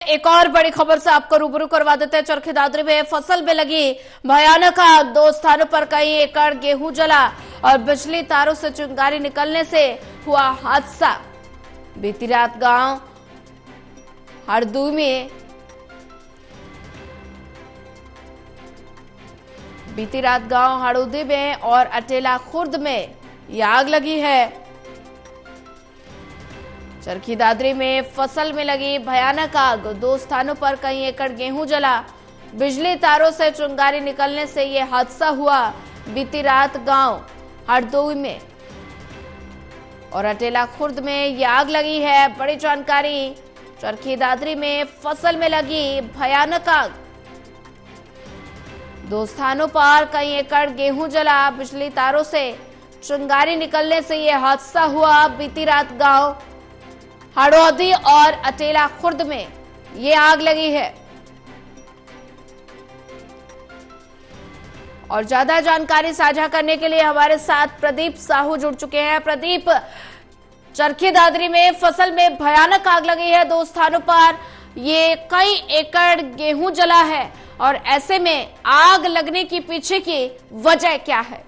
एक और बड़ी खबर से आपको रूबरू करवा देते हैं। चरखी दादरी में फसल में लगी भयानक आग, 2 स्थानों पर कई एकड़ गेहूं जला और बिजली तारों से चिंगारी निकलने से हुआ हादसा। बीती रात गांव हरदुई में और अटेला खुर्द में यह आग लगी है। चरखी दादरी में फसल में लगी भयानक आग, 2 स्थानों पर कई एकड़ गेहूं जला, बिजली तारों से चिंगारी निकलने से यह हादसा हुआ। बीती रात गांव हरदोई में और अटेला खुर्द में यह आग लगी है। बड़ी जानकारी, चरखी दादरी में फसल में लगी भयानक आग, 2 स्थानों पर कई एकड़ गेहूं जला, बिजली तारों से चिंगारी निकलने से यह हादसा हुआ। बीती रात गांव हरदोई और अटेला खुर्द में ये आग लगी है। और ज्यादा जानकारी साझा करने के लिए हमारे साथ प्रदीप साहू जुड़ चुके हैं। प्रदीप, चरखी दादरी में फसल में भयानक आग लगी है, 2 स्थानों पर ये कई एकड़ गेहूं जला है और ऐसे में आग लगने की पीछे की वजह क्या है?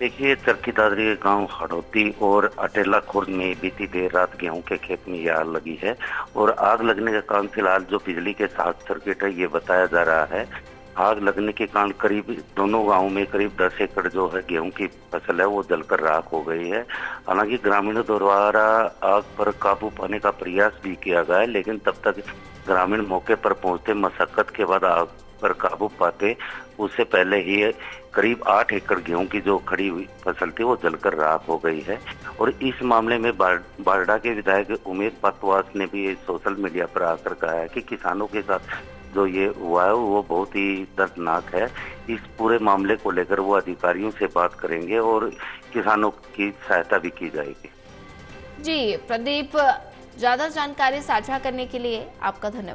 देखिए, चरखी दादरी के गांव हरदोई और अटेला खुर्द में बीती देर रात गेहूं के खेत में यह आग लगी है और आग लगने का कारण फिलहाल जो बिजली के शॉर्ट सर्किट है ये बताया जा रहा है। आग लगने के कारण करीब दोनों गांवों में करीब 10 एकड़ जो है गेहूं की फसल है वो जलकर राख हो गई है। हालांकि ग्रामीणों द्वारा आग पर काबू पाने का प्रयास भी किया गया है, लेकिन तब तक ग्रामीण मौके पर पहुंचते मशक्कत के बाद आग पर काबू पाते उससे पहले ही करीब 8 एकड़ गेहूं की जो खड़ी हुई फसल थी वो जलकर राख हो गई है। और इस मामले में बारडा के विधायक उमेश पातवास ने भी सोशल मीडिया पर आकर कहा है कि किसानों के साथ जो ये हुआ है वो बहुत ही दर्दनाक है। इस पूरे मामले को लेकर वो अधिकारियों से बात करेंगे और किसानों की सहायता भी की जाएगी। जी प्रदीप, ज्यादा जानकारी साझा करने के लिए आपका धन्यवाद।